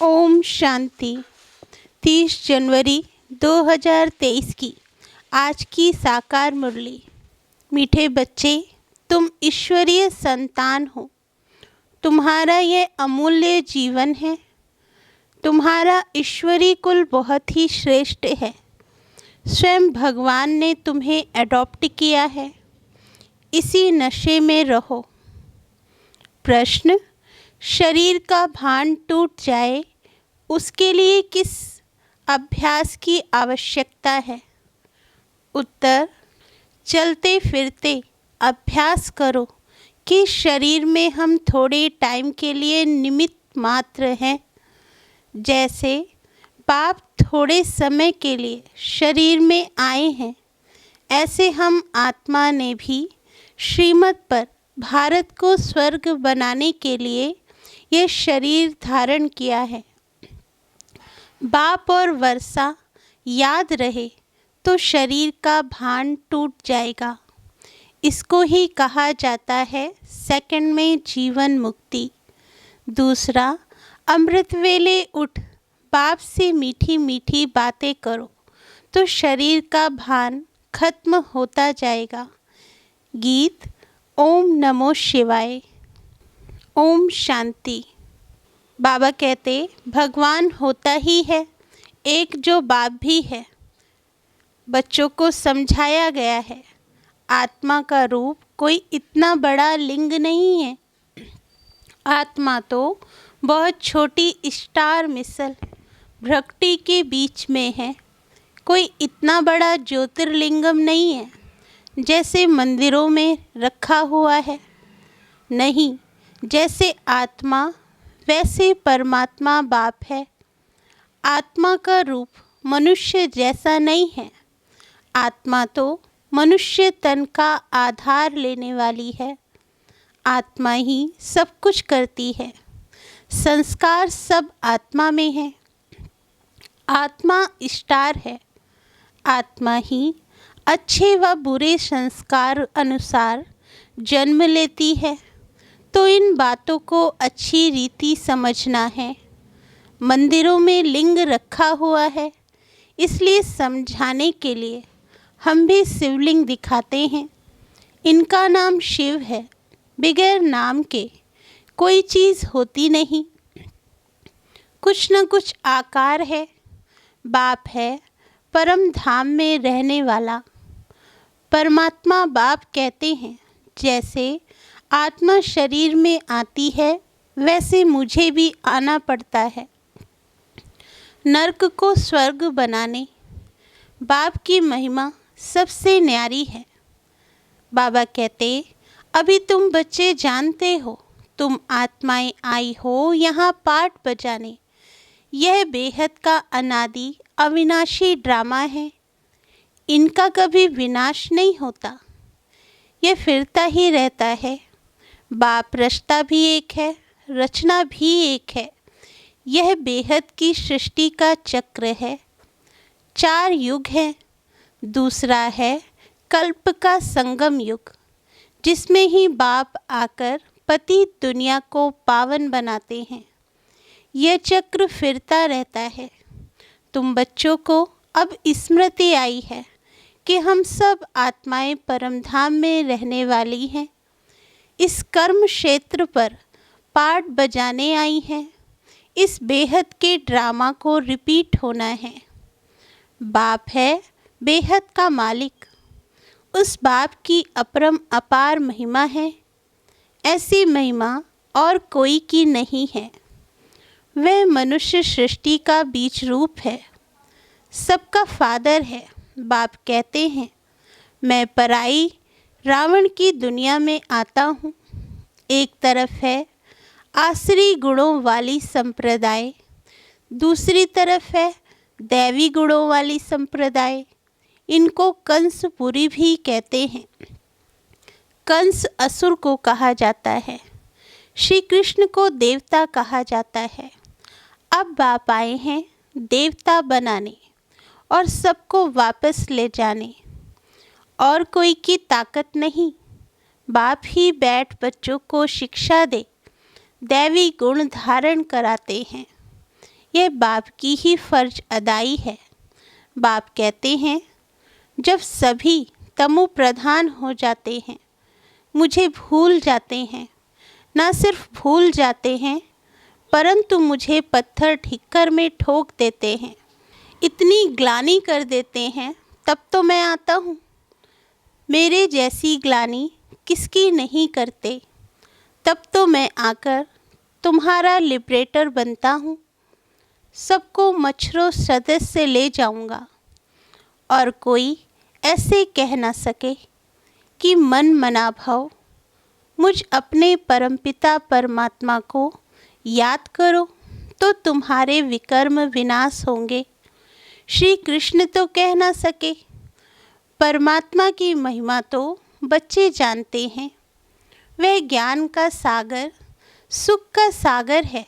ओम शांति। 30 जनवरी 2023 की आज की साकार मुरली। मीठे बच्चे, तुम ईश्वरीय संतान हो। तुम्हारा यह अमूल्य जीवन है। तुम्हारा ईश्वरी कुल बहुत ही श्रेष्ठ है। स्वयं भगवान ने तुम्हें अडॉप्ट किया है। इसी नशे में रहो। प्रश्न: शरीर का भान टूट जाए उसके लिए किस अभ्यास की आवश्यकता है? उत्तर: चलते फिरते अभ्यास करो कि शरीर में हम थोड़े टाइम के लिए निमित्त मात्र हैं। जैसे बाप थोड़े समय के लिए शरीर में आए हैं, ऐसे हम आत्मा ने भी श्रीमत पर भारत को स्वर्ग बनाने के लिए ये शरीर धारण किया है। बाप और वर्षा याद रहे तो शरीर का भान टूट जाएगा। इसको ही कहा जाता है सेकंड में जीवन मुक्ति। दूसरा, अमृत वेले उठ बाप से मीठी मीठी बातें करो तो शरीर का भान खत्म होता जाएगा। गीत ओम नमो शिवाय। ओम शांति। बाबा कहते भगवान होता ही है, एक जो बाप भी है। बच्चों को समझाया गया है आत्मा का रूप कोई इतना बड़ा लिंग नहीं है। आत्मा तो बहुत छोटी स्टार मिसल भ्रकटी के बीच में है। कोई इतना बड़ा ज्योतिर्लिंगम नहीं है जैसे मंदिरों में रखा हुआ है। नहीं, जैसे आत्मा वैसे परमात्मा बाप है। आत्मा का रूप मनुष्य जैसा नहीं है। आत्मा तो मनुष्य तन का आधार लेने वाली है। आत्मा ही सब कुछ करती है। संस्कार सब आत्मा में है। आत्मा स्टार है। आत्मा ही अच्छे व बुरे संस्कार अनुसार जन्म लेती है। तो इन बातों को अच्छी रीति समझना है। मंदिरों में लिंग रखा हुआ है, इसलिए समझाने के लिए हम भी शिवलिंग दिखाते हैं। इनका नाम शिव है। बगैर नाम के कोई चीज़ होती नहीं। कुछ न कुछ आकार है। बाप है परम धाम में रहने वाला। परमात्मा बाप कहते हैं जैसे आत्मा शरीर में आती है वैसे मुझे भी आना पड़ता है नरक को स्वर्ग बनाने। बाप की महिमा सबसे न्यारी है। बाबा कहते अभी तुम बच्चे जानते हो, तुम आत्माएं आई हो यहाँ पाठ बजाने। यह बेहद का अनादि अविनाशी ड्रामा है। इनका कभी विनाश नहीं होता। यह फिरता ही रहता है। बाप रचता भी एक है, रचना भी एक है। यह बेहद की सृष्टि का चक्र है। 4 युग हैं। दूसरा है कल्प का संगम युग, जिसमें ही बाप आकर पतित दुनिया को पावन बनाते हैं। यह चक्र फिरता रहता है। तुम बच्चों को अब स्मृति आई है कि हम सब आत्माएं परमधाम में रहने वाली हैं। इस कर्म क्षेत्र पर पाठ बजाने आई हैं। इस बेहद के ड्रामा को रिपीट होना है। बाप है बेहद का मालिक। उस बाप की अपरम अपार महिमा है। ऐसी महिमा और कोई की नहीं है। वह मनुष्य सृष्टि का बीज रूप है। सबका फादर है। बाप कहते हैं मैं पराई रावण की दुनिया में आता हूँ। एक तरफ है आसरी गुणों वाली संप्रदाय, दूसरी तरफ है दैवी गुणों वाली संप्रदाय। इनको कंसपुरी भी कहते हैं। कंस असुर को कहा जाता है। श्री कृष्ण को देवता कहा जाता है। अब बाप आए हैं देवता बनाने और सबको वापस ले जाने। और कोई की ताकत नहीं। बाप ही बैठ बच्चों को शिक्षा दे दैवी गुण धारण कराते हैं। यह बाप की ही फर्ज अदाई है। बाप कहते हैं, जब सभी तमो प्रधान हो जाते हैं, मुझे भूल जाते हैं, ना सिर्फ भूल जाते हैं परंतु मुझे पत्थर ठिक्कर में ठोक देते हैं, इतनी ग्लानि कर देते हैं, तब तो मैं आता हूँ। मेरे जैसी ग्लानि किसकी नहीं करते, तब तो मैं आकर तुम्हारा लिबरेटर बनता हूँ। सबको मच्छरों सदस्य से ले जाऊँगा और कोई ऐसे कह ना सके कि मन मना भव। मुझ अपने परमपिता परमात्मा को याद करो तो तुम्हारे विकर्म विनाश होंगे। श्री कृष्ण तो कह ना सके। परमात्मा की महिमा तो बच्चे जानते हैं। वह ज्ञान का सागर, सुख का सागर है।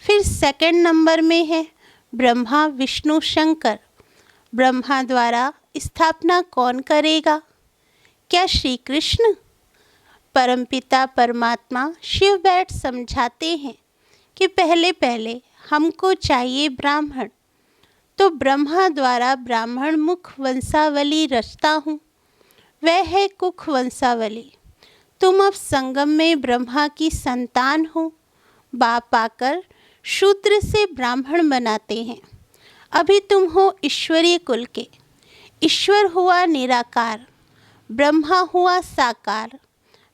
फिर सेकंड नंबर में है ब्रह्मा विष्णु शंकर। ब्रह्मा द्वारा स्थापना कौन करेगा? क्या श्री कृष्ण? परमपिता परमात्मा शिव बैठ समझाते हैं कि पहले पहले हमको चाहिए ब्राह्मण, तो ब्रह्मा द्वारा ब्राह्मण मुख वंशावली रचता हूँ। वह है कुख वंशावली। तुम अब संगम में ब्रह्मा की संतान हो। बाप आकर शूद्र से ब्राह्मण बनाते हैं। अभी तुम हो ईश्वरीय कुल के। ईश्वर हुआ निराकार, ब्रह्मा हुआ साकार।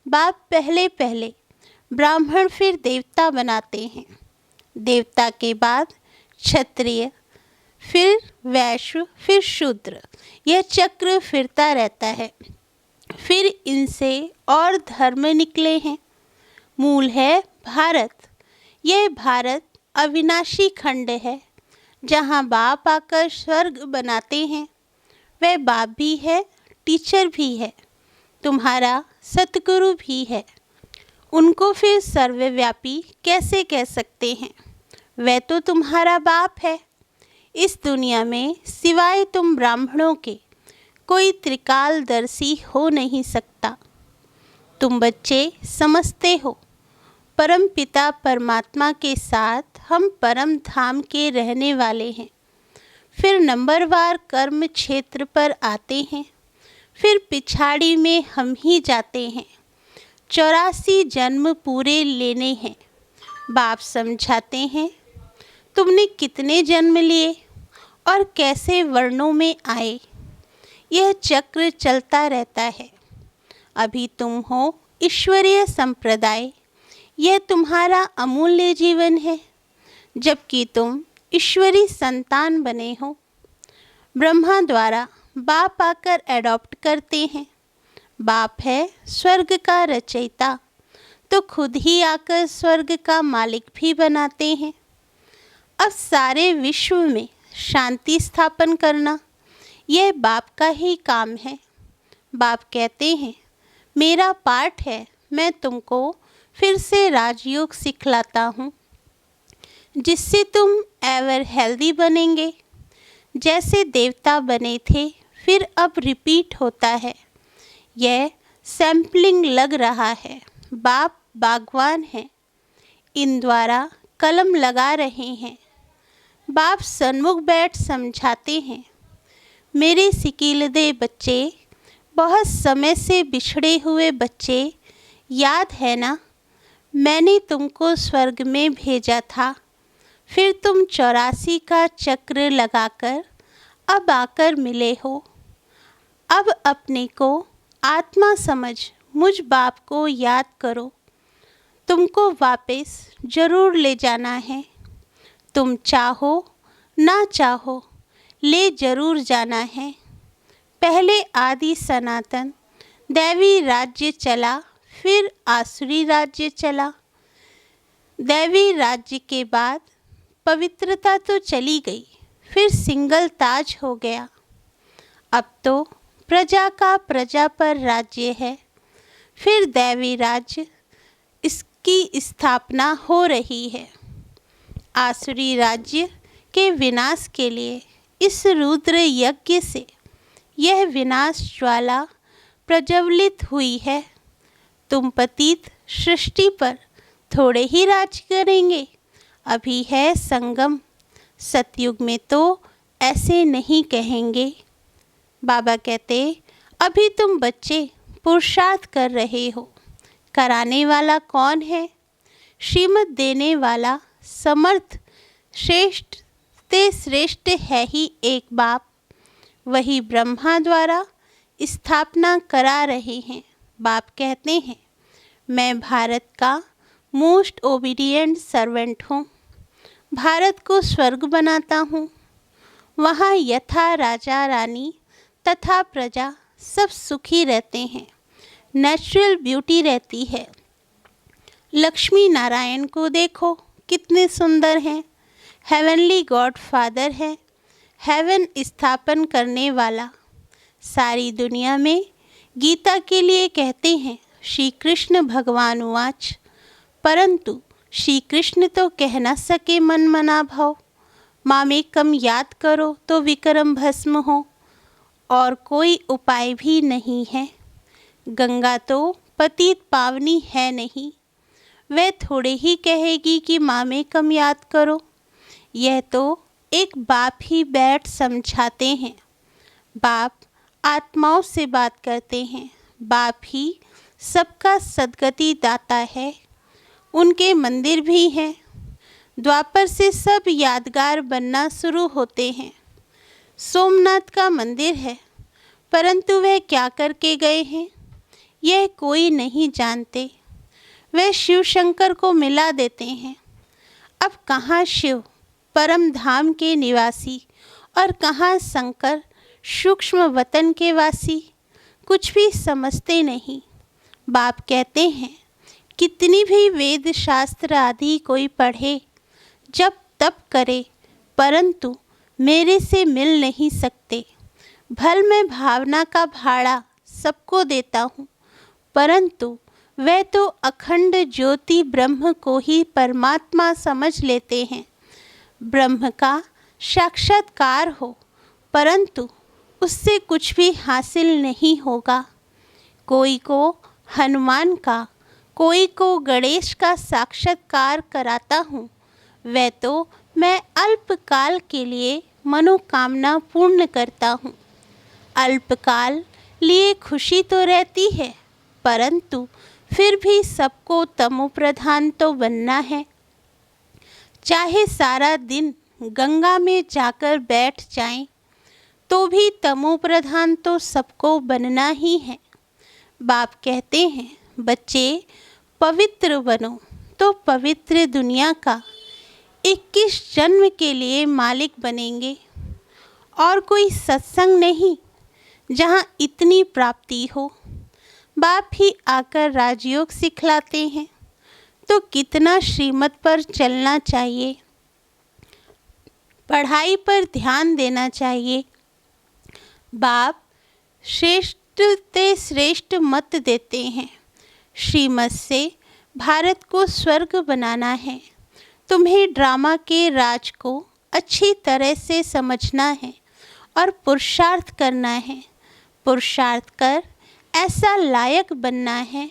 बाप पहले पहले ब्राह्मण फिर देवता बनाते हैं। देवता के बाद क्षत्रिय, फिर वैश्य, फिर शूद्र। यह चक्र फिरता रहता है। फिर इनसे और धर्म निकले हैं। मूल है भारत। यह भारत अविनाशी खंड है जहाँ बाप आकर स्वर्ग बनाते हैं। वह बाप भी है, टीचर भी है, तुम्हारा सतगुरु भी है। उनको फिर सर्वव्यापी कैसे कह सकते हैं? वह तो तुम्हारा बाप है। इस दुनिया में सिवाय तुम ब्राह्मणों के कोई त्रिकालदर्शी हो नहीं सकता। तुम बच्चे समझते हो, परम पिता परमात्मा के साथ हम परम धाम के रहने वाले हैं। फिर नंबरवार कर्म क्षेत्र पर आते हैं। फिर पिछाड़ी में हम ही जाते हैं। 84 जन्म पूरे लेने हैं। बाप समझाते हैं, तुमने कितने जन्म लिए और कैसे वर्णों में आए। यह चक्र चलता रहता है। अभी तुम हो ईश्वरीय संप्रदाय। यह तुम्हारा अमूल्य जीवन है, जबकि तुम ईश्वरी संतान बने हो। ब्रह्मा द्वारा बाप आकर एडॉप्ट करते हैं। बाप है स्वर्ग का रचयिता, तो खुद ही आकर स्वर्ग का मालिक भी बनाते हैं। अब सारे विश्व में शांति स्थापन करना यह बाप का ही काम है। बाप कहते हैं, मेरा पाठ है, मैं तुमको फिर से राजयोग सिखलाता हूँ, जिससे तुम एवर हेल्दी बनेंगे। जैसे देवता बने थे, फिर अब रिपीट होता है। यह सैम्पलिंग लग रहा है। बाप बागवान हैं, इन द्वारा कलम लगा रहे हैं। बाप सन्मुख बैठ समझाते हैं, मेरे सिकीलदे बच्चे, बहुत समय से बिछड़े हुए बच्चे, याद है ना? मैंने तुमको स्वर्ग में भेजा था। फिर तुम 84 का चक्र लगाकर अब आकर मिले हो। अब अपने को आत्मा समझ मुझ बाप को याद करो। तुमको वापस जरूर ले जाना है। तुम चाहो ना चाहो, ले जरूर जाना है। पहले आदि सनातन दैवी राज्य चला, फिर आसुरी राज्य चला। दैवी राज्य के बाद पवित्रता तो चली गई, फिर सिंगल ताज हो गया। अब तो प्रजा का प्रजा पर राज्य है। फिर दैवी राज्य, इसकी स्थापना हो रही है। आसुरी राज्य के विनाश के लिए इस रुद्र यज्ञ से यह विनाश ज्वाला प्रज्वलित हुई है। तुम पतित सृष्टि पर थोड़े ही राज करेंगे। अभी है संगम, सतयुग में तो ऐसे नहीं कहेंगे। बाबा कहते, अभी तुम बच्चे पुरुषार्थ कर रहे हो, कराने वाला कौन है? श्रीमत देने वाला समर्थ श्रेष्ठ से श्रेष्ठ है ही एक बाप। वही ब्रह्मा द्वारा स्थापना करा रहे हैं। बाप कहते हैं, मैं भारत का मोस्ट ओबीडिएंट सर्वेंट हूँ। भारत को स्वर्ग बनाता हूँ। वहाँ यथा राजा रानी तथा प्रजा सब सुखी रहते हैं। नेचुरल ब्यूटी रहती है। लक्ष्मी नारायण को देखो, कितने सुंदर हैं। हेवनली गॉड फादर है, हेवन स्थापन करने वाला। सारी दुनिया में गीता के लिए कहते हैं श्री कृष्ण भगवान उवाच, परंतु श्री कृष्ण तो कह न सके मन मना भाव। मामेकम याद करो तो विक्रम भस्म हो, और कोई उपाय भी नहीं है। गंगा तो पतित पावनी है नहीं, वह थोड़े ही कहेगी कि मामेकम याद करो। यह तो एक बाप ही बैठ समझाते हैं। बाप आत्माओं से बात करते हैं। बाप ही सबका सद्गति दाता है। उनके मंदिर भी हैं। द्वापर से सब यादगार बनना शुरू होते हैं। सोमनाथ का मंदिर है, परंतु वह क्या करके गए हैं यह कोई नहीं जानते। वह शिव शंकर को मिला देते हैं। अब कहाँ शिव परम धाम के निवासी और कहाँ शंकर सूक्ष्म वतन के वासी, कुछ भी समझते नहीं। बाप कहते हैं, कितनी भी वेद शास्त्र आदि कोई पढ़े, जब तप करे, परंतु मेरे से मिल नहीं सकते। भल मैं भावना का भाड़ा सबको देता हूँ, परंतु वह तो अखंड ज्योति ब्रह्म को ही परमात्मा समझ लेते हैं। ब्रह्म का साक्षात्कार हो, परंतु उससे कुछ भी हासिल नहीं होगा। कोई को हनुमान का, कोई को गणेश का साक्षात्कार कराता हूँ, वह तो मैं अल्पकाल के लिए मनोकामना पूर्ण करता हूँ। अल्पकाल लिए खुशी तो रहती है, परंतु फिर भी सबको तमोप्रधान तो बनना है। चाहे सारा दिन गंगा में जाकर बैठ जाएं, तो भी तमोप्रधान तो सबको बनना ही है। बाप कहते हैं, बच्चे पवित्र बनो तो पवित्र दुनिया का 21 जन्म के लिए मालिक बनेंगे। और कोई सत्संग नहीं जहाँ इतनी प्राप्ति हो। बाप ही आकर राजयोग सिखलाते हैं, तो कितना श्रीमत पर चलना चाहिए, पढ़ाई पर ध्यान देना चाहिए। बाप श्रेष्ठ से श्रेष्ठ मत देते हैं। श्रीमत से भारत को स्वर्ग बनाना है। तुम्हें ड्रामा के राज को अच्छी तरह से समझना है और पुरुषार्थ करना है। पुरुषार्थ कर ऐसा लायक बनना है।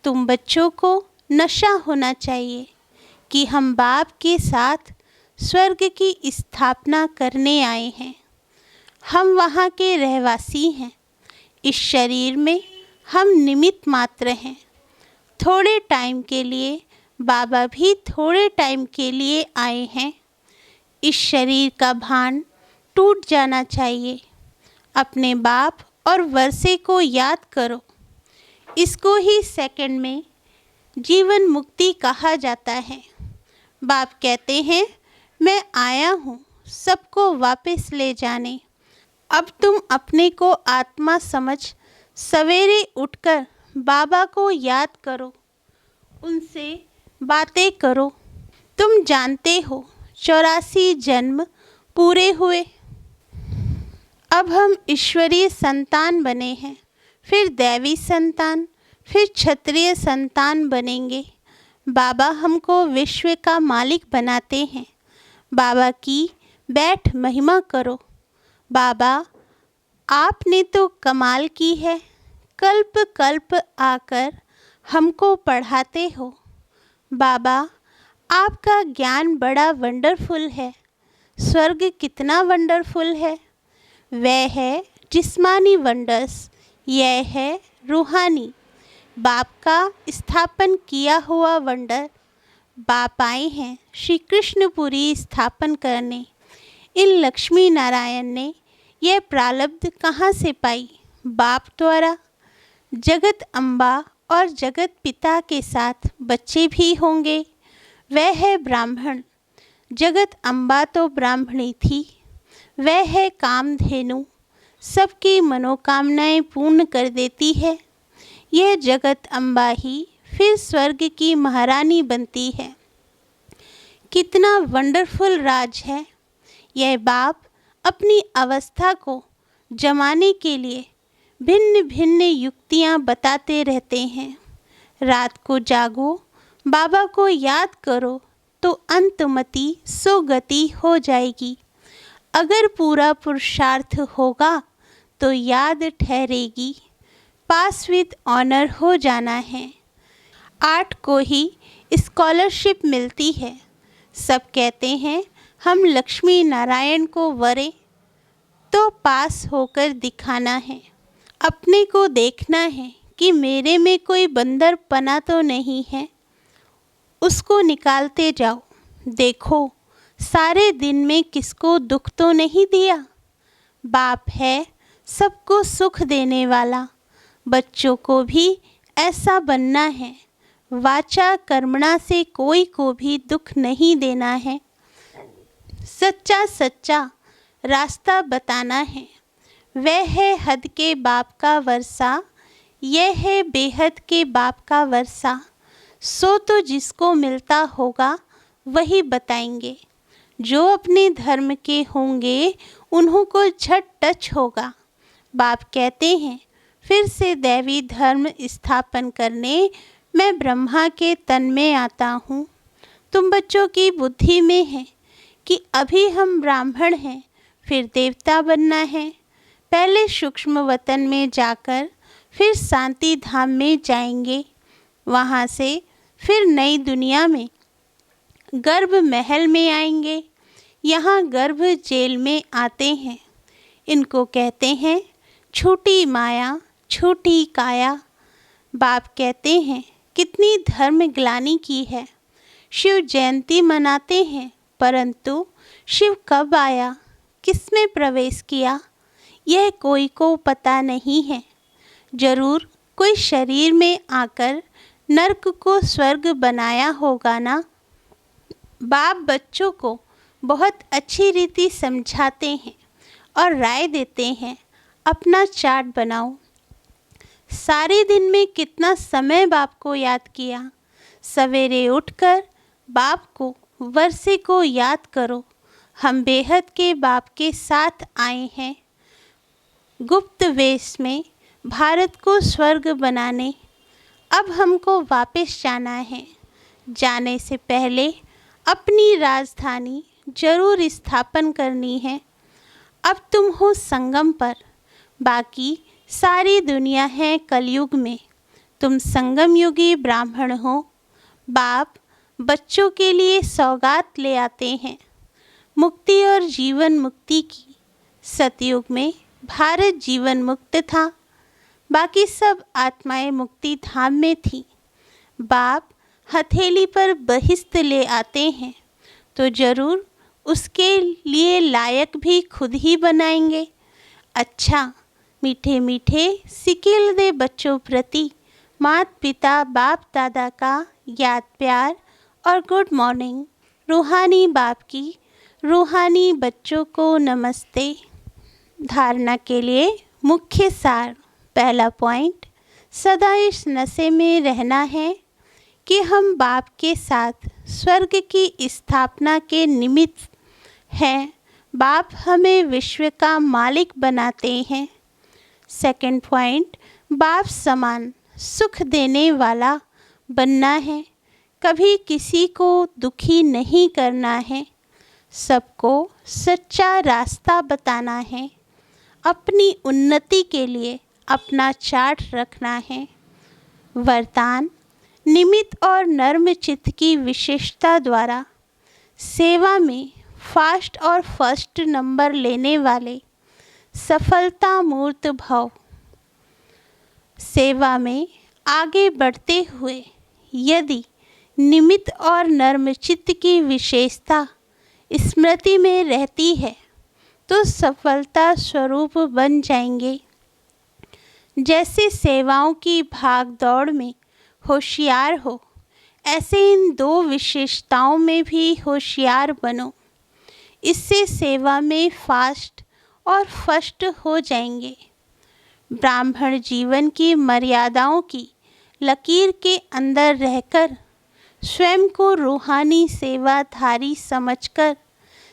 तुम बच्चों को नशा होना चाहिए कि हम बाप के साथ स्वर्ग की स्थापना करने आए हैं। हम वहाँ के रहवासी हैं। इस शरीर में हम निमित्त मात्र हैं। थोड़े टाइम के लिए, बाबा भी थोड़े टाइम के लिए आए हैं। इस शरीर का भान टूट जाना चाहिए। अपने बाप और वर्षे को याद करो। इसको ही सेकंड में जीवन मुक्ति कहा जाता है। बाप कहते हैं, मैं आया हूँ सबको वापस ले जाने। अब तुम अपने को आत्मा समझ सवेरे उठकर बाबा को याद करो, उनसे बातें करो। तुम जानते हो 84 जन्म पूरे हुए। अब हम ईश्वरीय संतान बने हैं, फिर दैवी संतान, फिर क्षत्रिय संतान बनेंगे। बाबा हमको विश्व का मालिक बनाते हैं। बाबा की बैठ महिमा करो। बाबा आपने तो कमाल की है। कल्प कल्प आकर हमको पढ़ाते हो। बाबा आपका ज्ञान बड़ा वंडरफुल है। स्वर्ग कितना वंडरफुल है। वह है जिस्मानी वंडर्स, यह है रूहानी। बाप का स्थापन किया हुआ वंडर। बाप आए हैं श्री कृष्णपुरी स्थापन करने। इन लक्ष्मी नारायण ने यह प्रारब्ध कहाँ से पाई? बाप द्वारा। जगत अम्बा और जगत पिता के साथ बच्चे भी होंगे। वह है ब्राह्मण। जगत अम्बा तो ब्राह्मणी थी। वह है कामधेनु, सबकी मनोकामनाएं पूर्ण कर देती है। यह जगत अम्बा ही फिर स्वर्ग की महारानी बनती है। कितना वंडरफुल राज है। यह बाप अपनी अवस्था को जमाने के लिए भिन्न भिन्न युक्तियाँ बताते रहते हैं। रात को जागो, बाबा को याद करो तो अंतमति सुगति हो जाएगी। अगर पूरा पुरुषार्थ होगा तो याद ठहरेगी। पास विद ऑनर हो जाना है। 8 को ही स्कॉलरशिप मिलती है। सब कहते हैं हम लक्ष्मी नारायण को वरें, तो पास होकर दिखाना है। अपने को देखना है कि मेरे में कोई बंदर पना तो नहीं है। उसको निकालते जाओ। देखो सारे दिन में किसको दुख तो नहीं दिया। बाप है सबको सुख देने वाला। बच्चों को भी ऐसा बनना है। वाचा कर्मणा से कोई को भी दुख नहीं देना है। सच्चा सच्चा रास्ता बताना है। वह है हद के बाप का वर्षा, यह है बेहद के बाप का वर्षा। सो तो जिसको मिलता होगा वही बताएंगे। जो अपने धर्म के होंगे उन्हों को झट टच होगा। बाप कहते हैं फिर से दैवी धर्म स्थापन करने मैं ब्रह्मा के तन में आता हूँ। तुम बच्चों की बुद्धि में है कि अभी हम ब्राह्मण हैं, फिर देवता बनना है। पहले सूक्ष्म वतन में जाकर फिर शांति धाम में जाएंगे। वहाँ से फिर नई दुनिया में गर्भ महल में आएंगे। यहाँ गर्भ जेल में आते हैं। इनको कहते हैं छोटी माया छोटी काया। बाप कहते हैं कितनी धर्म ग्लानि की है। शिव जयंती मनाते हैं, परंतु शिव कब आया, किसमें प्रवेश किया, यह कोई को पता नहीं है। जरूर कोई शरीर में आकर नरक को स्वर्ग बनाया होगा ना। बाप बच्चों को बहुत अच्छी रीति समझाते हैं और राय देते हैं अपना चार्ट बनाओ। सारे दिन में कितना समय बाप को याद किया। सवेरे उठकर बाप को वर्षे को याद करो। हम बेहद के बाप के साथ आए हैं गुप्त वेश में भारत को स्वर्ग बनाने। अब हमको वापस जाना है। जाने से पहले अपनी राजधानी जरूर स्थापन करनी है। अब तुम हो संगम पर, बाकी सारी दुनिया है कलयुग में। तुम संगम युगी ब्राह्मण हो। बाप बच्चों के लिए सौगात ले आते हैं, मुक्ति और जीवन मुक्ति की। सतयुग में भारत जीवन मुक्त था, बाकी सब आत्माएं मुक्ति धाम में थी। बाप हथेली पर बहिश्त ले आते हैं तो जरूर उसके लिए लायक भी खुद ही बनाएंगे। अच्छा मीठे मीठे सिकिल दे बच्चों प्रति माता पिता बाप दादा का याद प्यार और गुड मॉर्निंग। रूहानी बाप की रूहानी बच्चों को नमस्ते। धारणा के लिए मुख्य सार। पहला पॉइंट, सदा इस नशे में रहना है कि हम बाप के साथ स्वर्ग की स्थापना के निमित्त हैं। बाप हमें विश्व का मालिक बनाते हैं। सेकंड पॉइंट, बाप समान सुख देने वाला बनना है। कभी किसी को दुखी नहीं करना है। सबको सच्चा रास्ता बताना है। अपनी उन्नति के लिए अपना चार्ट रखना है। वरदान, निमित्त और नर्म चित्त की विशेषता द्वारा सेवा में फास्ट और फर्स्ट नंबर लेने वाले सफलता मूर्त भव। सेवा में आगे बढ़ते हुए यदि निमित्त और नर्मचित्त की विशेषता स्मृति में रहती है तो सफलता स्वरूप बन जाएंगे। जैसे सेवाओं की भाग दौड़ में होशियार हो, ऐसे इन दो विशेषताओं में भी होशियार बनो। इससे सेवा में फास्ट और फर्स्ट हो जाएंगे। ब्राह्मण जीवन की मर्यादाओं की लकीर के अंदर रहकर स्वयं को रूहानी सेवाधारी समझकर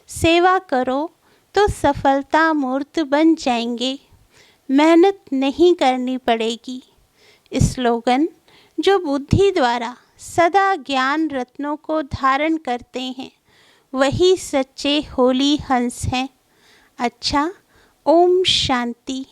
सेवा करो तो सफलता मूर्त बन जाएंगे। मेहनत नहीं करनी पड़ेगी। स्लोगन: जो बुद्धि द्वारा सदा ज्ञान रत्नों को धारण करते हैं वही सच्चे होली हंस हैं। अच्छा, ओम शांति।